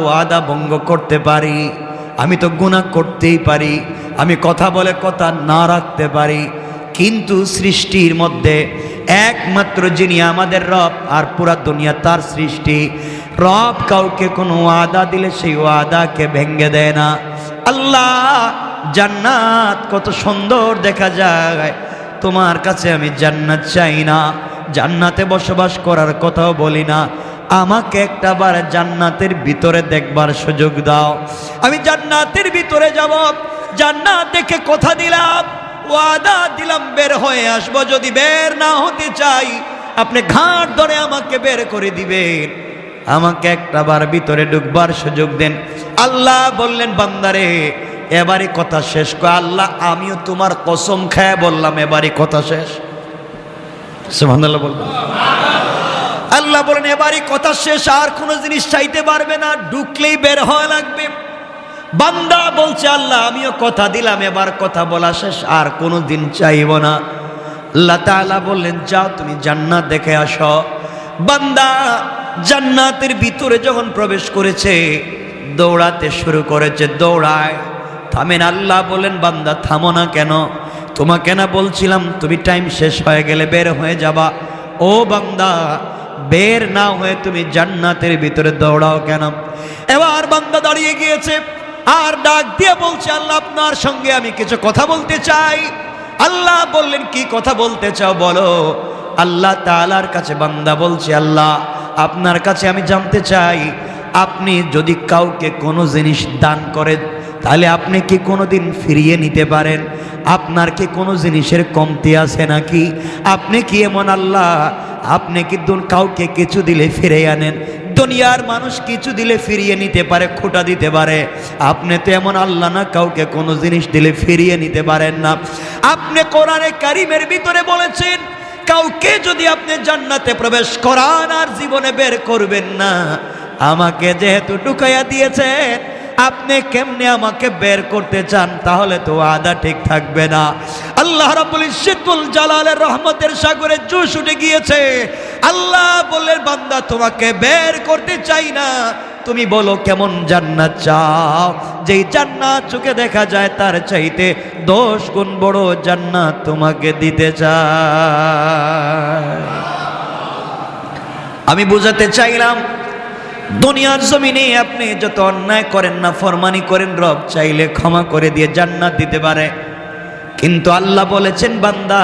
ওয়াদা ভঙ্গ করতে পারি, আমি তো গুনাহ করতেই পারি, আমি কথা বলে কথা না রাখতে পারি, কিন্তু সৃষ্টির মধ্যে একমাত্র যিনি আমাদের রব আর পুরা দুনিয়া তার সৃষ্টি, রব কাউকে কোনো ওয়াদা দিলে সেই ওয়াদাকে ভেঙে দেয় না। আল্লাহ, জান্নাত কত সুন্দর দেখা যায়, তোমার কাছে আমি জান্নাত চাই না, জান্নাতে বসবাস করার কথাও বলি না, আমাকে একটাবার জান্নাতের ভিতরে দেখবার সুযোগ দাও, আমি জান্নাতের ভিতরে যাব, জান্নাত দেখে কথা দিলাম, ওয়াদা দিলাম বের হয়ে আসবো, যদি বের না হতে চাই আপনি ঘাট ধরে আমাকে বের করে দিবেন, আমাকে একটাবার ভিতরে ঢুকবার সুযোগ দেন। আল্লাহ বললেন, বান্দারে এবারই কথা শেষ কর। আল্লাহ, আমিও তোমার কসম খেয়ে বললাম এবারই কথা শেষ। সুবহানাল্লাহ বলবেন। আল্লাহ বলেন এবারই কথা শেষ, আর কোনো জিনিস চাইতে পারবে না, ঢুকলেই বের হওয়া লাগবে। বান্দা বলছে, আল্লাহ আমিও কথা দিলাম, এবার কথা বলা শেষ, আর কোনো দিন চাইব না। আল্লাহ তাআলা বললেন, যাও তুমি জান্নাত দেখে আসো। বান্দা জান্নাতের ভিতরে যখন প্রবেশ করেছে, দৌড়াতে শুরু করেছে, দৌড়ায়। থামেন। আল্লাহ বলেন, বান্দা থামো না কেন? তোমাকে না বলছিলাম তুমি টাইম শেষ হয়ে গেলে বের হয়ে যাবা? ও বান্দা, বের না হয়ে তুমি জান্নাতের ভিতরে দৌড়াও কেন? এবার বান্দা দাঁড়িয়ে গিয়েছে আর ডাক দিয়ে বলছে, আল্লাহ আপনার সঙ্গে আমি কিছু কথা বলতে চাই। আল্লাহ বললেন, কি কথা বলতে চাও বলো। আল্লাহ তাআলার কাছে বান্দা বলছে, আল্লাহ আপনার কাছে আমি জানতে চাই, আপনি যদি কাউকে কোনো জিনিস দান করেন তাহলে আপনি কি কোনোদিন ফিরিয়ে নিতে পারেন? আপনার কি কোনো জিনিসের কমতি আছে নাকি? আপনি কি এমন আল্লাহ, আপনি কি কাউকে কিছু দিলে ফিরে আনেন? দুনিয়ার মানুষ কিছু দিলে ফিরিয়ে নিতে পারে, খোঁটা দিতে পারে, আপনি তো এমন আল্লাহ না, কাউকে কোনো জিনিস দিলে ফিরিয়ে নিতে পারেন না। আপনি কোরআনে কারিমের ভিতরে বলেছেন, কাউকে যদি আপনি জান্নাতে প্রবেশ করান আর জীবনে বের করবেন না, আমাকে যেহেতু ঢুকাইয়া দিয়েছেন, আপনি কেমনে আমাকে বের করতে চান? তাহলে তো ওয়াদা ঠিক থাকবে না। আল্লাহ রাব্বুল ইজ্জতুল জালালের রহমতের সাগরে জোশ উঠে গিয়েছে। আল্লাহ বললেন, বান্দা তোমাকে বের করতে চাই না, তুমি বলো কেমন জান্নাত চাও, যেই জান্নাত চোখে দেখা যায় তার চাইতে 10 গুণ বড় জান্নাত তোমাকে দিতে চাই। আমি বুঝাতে চাইলাম, দুনিয়ার জমিনে আপনি যত অন্যায় করেন না, ফরমানি করেন, রব চাইলে ক্ষমা করে দিয়ে জান্নাত দিতে পারে। কিন্তু আল্লাহ বলেছেন, বান্দা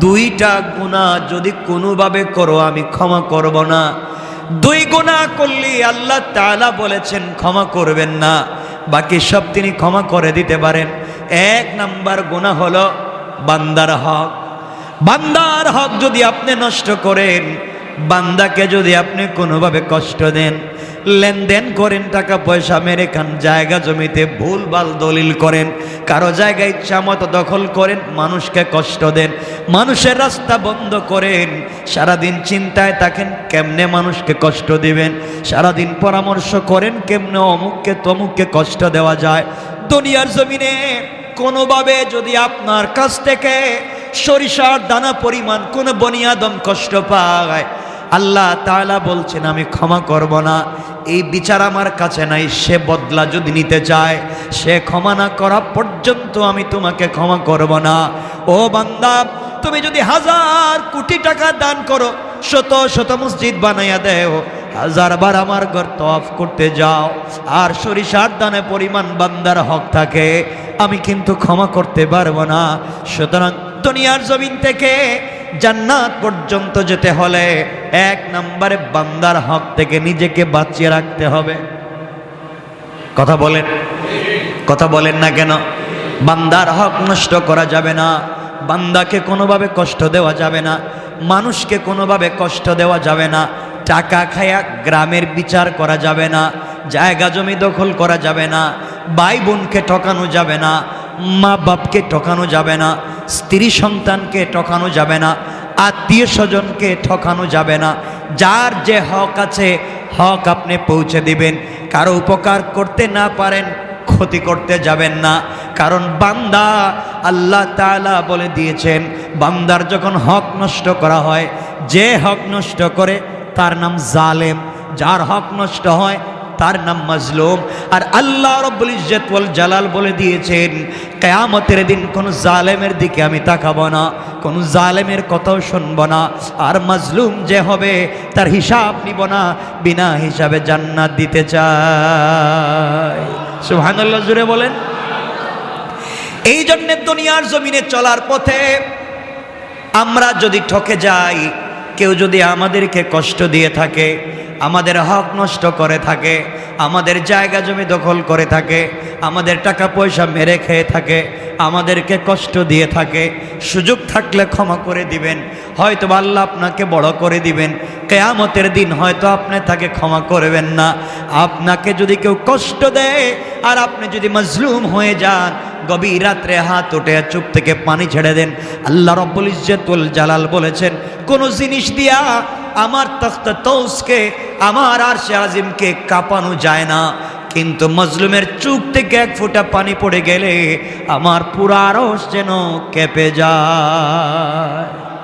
2টা গুনাহ যদি কোনোভাবে করো আমি ক্ষমা করব না। 2 গুনাহ করলে আল্লাহ তাআলা বলেছেন ক্ষমা করবেন না, বাকি সব তিনি ক্ষমা করে দিতে পারেন। 1 নাম্বার গুনাহ হলো বান্দার হক। বান্দার হক যদি আপনি নষ্ট করেন, বান্দাকে যদি আপনি কোনোভাবে কষ্ট দেন, লেনদেন করেন, টাকা পয়সা মেরে খান, জায়গা জমিতে ভুলভাল দলিল করেন, কারো জায়গা ইচ্ছা মতো দখল করেন, মানুষকে কষ্ট দেন, মানুষের রাস্তা বন্ধ করেন, সারাদিন চিন্তায় থাকেন কেমনে মানুষকে কষ্ট দিবেন, সারাদিন পরামর্শ করেন কেমনে অমুককে তমুককে কষ্ট দেওয়া যায়। দুনিয়ার জমিনে কোনোভাবে যদি আপনার কাছ থেকে সরিষার দানা পরিমাণ কোন বনি আদম কষ্ট পায়, আল্লাহ তাআলা বলছেন আমি ক্ষমা করব না। এই বিচার আমার কাছে নাই, সে বদলা যদি নিতে চায়, সে ক্ষমা না করা পর্যন্ত আমি তোমাকে ক্ষমা করব না। ও বান্দা, তুমি যদি 1000 কোটি টাকা দান করো, শত শত মসজিদ বানাইয়া দেও, 1000 বার আমার ঘর তওয়াফ করতে যাও, আর সরিষার দানে পরিমাণ বান্দার হক থাকে, আমি কিন্তু ক্ষমা করতে পারবো না। সুতরাং দুনিয়ার জমিন থেকে জান্নাত পর্যন্ত যেতে হলে 1 নম্বরে বান্দার হক থেকে নিজেকে বাঁচিয়ে রাখতে হবে। কথা বলেন না কেন? বান্দার হক নষ্ট করা যাবে না, বান্দাকে কোনোভাবে কষ্ট দেওয়া যাবে না, মানুষকে কোনোভাবে কষ্ট দেওয়া যাবে না, টাকা খায়া গ্রামের বিচার করা যাবে না, জায়গা জমি দখল করা যাবে না, ভাই বোনকে ঠকানো যাবে না, মা বাপকে ঠকানো যাবে না, স্ত্রী সন্তানকে ঠকানো যাবে না, আত্মীয় স্বজনকে ঠকানো যাবে না। যার যে হক আছে হক আপনি পৌঁছে দিবেন। কারো উপকার করতে না পারেন, ক্ষতি করতে যাবেন না, কারণ বান্দা আল্লাহ তাআলা বলে দিয়েছেন, বান্দার যখন হক নষ্ট করা হয়, যে হক নষ্ট করে তার নাম জালেম, যার হক নষ্ট হয় তার নাম মাজলুম। আর আল্লাহ রাব্বুল ইজ্জত ওয়াল জালাল বলে দিয়েছেন, কিয়ামতের দিন কোন জালেমের দিকে আমি তাকাবো না, কোন জালেমের কথাও শুনবো না, আর মাজলুম যে হবে তার হিসাব নিব না, বিনা হিসাবে জান্নাত দিতে চাই। সুবহানাল্লাহ, জোরে বলেন। এই জন্য দুনিয়ার জমিনে চলার পথে আমরা যদি ঠকে যাই, কেউ যদি আমাদেরকে কষ্ট দিয়ে থাকে, আমাদের হক নষ্ট করে থাকে, আমাদের জায়গা জমি দখল করে থাকে, আমাদের টাকা পয়সা মেরে খেয়ে থাকে, আমাদেরকে কষ্ট দিয়ে থাকে, সুযোগ থাকলে ক্ষমা করে দিবেন, হয়তো আল্লাহ আপনাকে বড় করে দিবেন। কিয়ামতের দিন হয়তো আপনি তাকে ক্ষমা করবেন না। আপনাকে যদি কেউ কষ্ট দেয় আর আপনি যদি মাজলুম হয়ে যান, গভীর রাত্রে হাত উঠে চুপ থেকে পানি ছেড়ে দেন। আল্লাহ রাব্বুল ইজ্জত ওয়াল জালাল বলেছেন, কোন জিনিস দিয়া আমার তখত তৌসকে, আমার আরশে আজিমকে কাঁপানো যায় না, কিন্তু মাজলুমের চোখ থেকে এক ফোঁটা পানি পড়ে গেলে আমার পুরা আরশ যেন কেঁপে যায়।